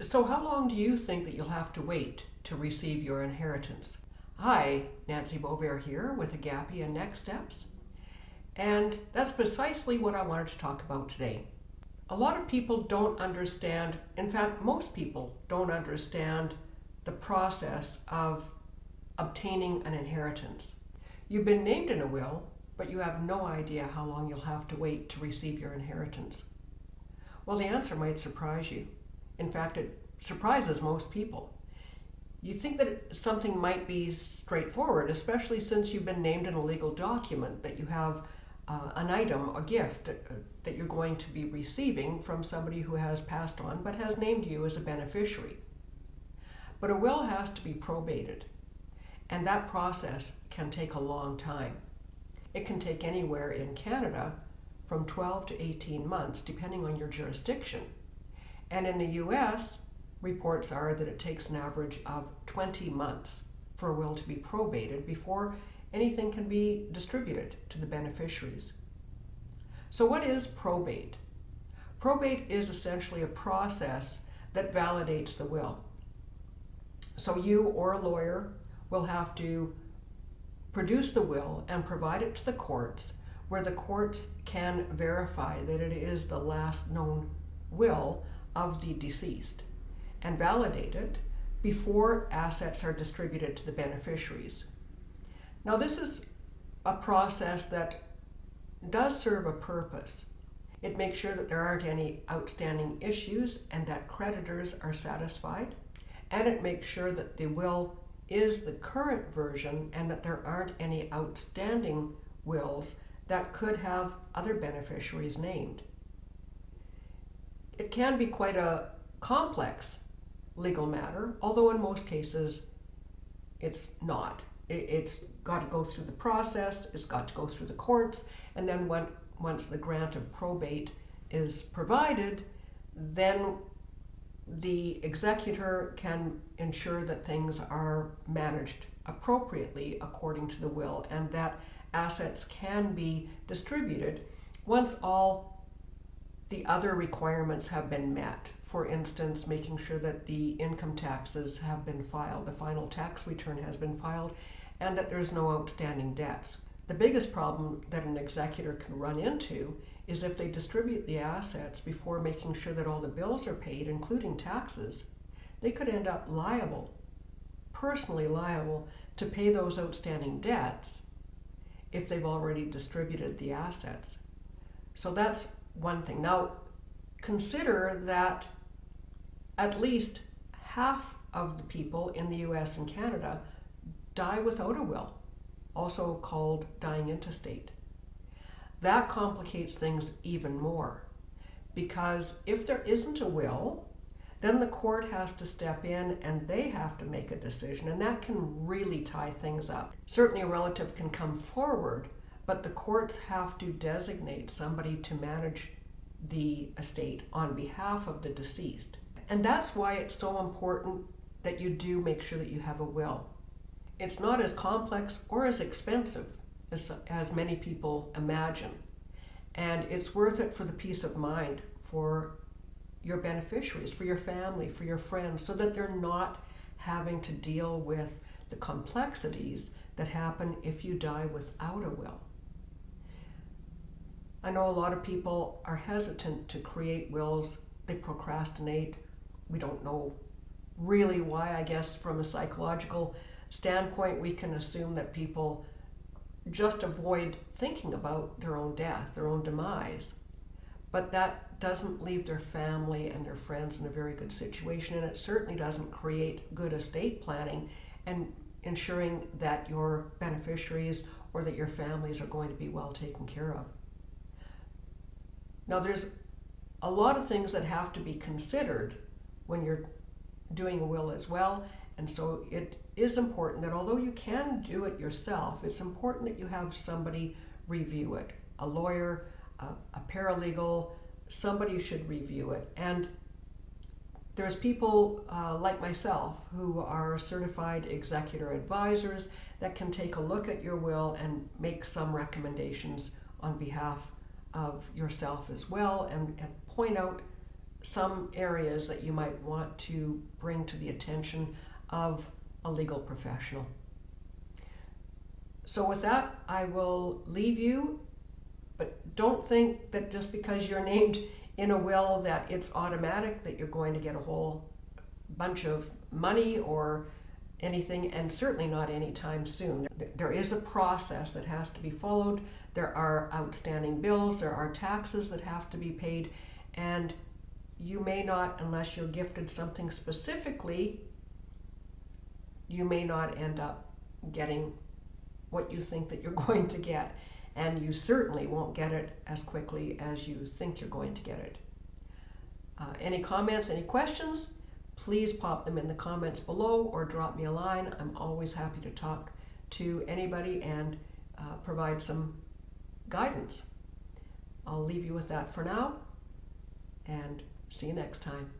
So how long do you think that you'll have to wait to receive your inheritance? Hi, Nancy Beauvert here with Agape and Next Steps. And that's precisely what I wanted to talk about today. A lot of people don't understand, in fact, most people don't understand the process of obtaining an inheritance. You've been named in a will, but you have no idea how long you'll have to wait to receive your inheritance. Well, the answer might surprise you. In fact, it surprises most people. You think that something might be straightforward, especially since you've been named in a legal document that you have an item, a gift that you're going to be receiving from somebody who has passed on but has named you as a beneficiary. But a will has to be probated, and that process can take a long time. It can take anywhere in Canada from 12 to 18 months, depending on your jurisdiction. And in the US, reports are that it takes an average of 20 months for a will to be probated before anything can be distributed to the beneficiaries. So what is probate? Probate is essentially a process that validates the will. So you or a lawyer will have to produce the will and provide it to the courts, where the courts can verify that it is the last known will of the deceased and validate it before assets are distributed to the beneficiaries. Now, this is a process that does serve a purpose. It makes sure that there aren't any outstanding issues and that creditors are satisfied, and it makes sure that the will is the current version and that there aren't any outstanding wills that could have other beneficiaries named. It can be quite a complex legal matter, although in most cases it's not. It's got to go through the process, it's got to go through the courts, and then once the grant of probate is provided, then the executor can ensure that things are managed appropriately according to the will and that assets can be distributed once all the other requirements have been met. For instance, making sure that the income taxes have been filed, the final tax return has been filed, and that there's no outstanding debts. The biggest problem that an executor can run into is if they distribute the assets before making sure that all the bills are paid, including taxes, they could end up liable, personally liable, to pay those outstanding debts if they've already distributed the assets. So that's one thing. Now, consider that at least half of the people in the US and Canada die without a will, also called dying intestate. That complicates things even more, because if there isn't a will, then the court has to step in and they have to make a decision, and that can really tie things up. Certainly a relative can come forward, but the courts have to designate somebody to manage the estate on behalf of the deceased. And that's why it's so important that you do make sure that you have a will. It's not as complex or as expensive as many people imagine. And it's worth it for the peace of mind for your beneficiaries, for your family, for your friends, so that they're not having to deal with the complexities that happen if you die without a will. I know a lot of people are hesitant to create wills. They procrastinate. We don't know really why. I guess from a psychological standpoint, we can assume that people just avoid thinking about their own death, their own demise. But that doesn't leave their family and their friends in a very good situation, and it certainly doesn't create good estate planning and ensuring that your beneficiaries or that your families are going to be well taken care of. Now, there's a lot of things that have to be considered when you're doing a will as well, and so it is important that although you can do it yourself, it's important that you have somebody review it. A lawyer, a paralegal, somebody should review it. And there's people like myself who are certified executor advisors that can take a look at your will and make some recommendations on behalf of yourself as well, and point out some areas that you might want to bring to the attention of a legal professional. So with that, I will leave you, but don't think that just because you're named in a will that it's automatic that you're going to get a whole bunch of money or anything, and certainly not anytime soon. There is a process that has to be followed. There are outstanding bills, there are taxes that have to be paid, and you may not, unless you're gifted something specifically, you may not end up getting what you think that you're going to get, and you certainly won't get it as quickly as you think you're going to get it. Any comments, any questions? Please pop them in the comments below or drop me a line. I'm always happy to talk to anybody and provide some guidance. I'll leave you with that for now, and see you next time.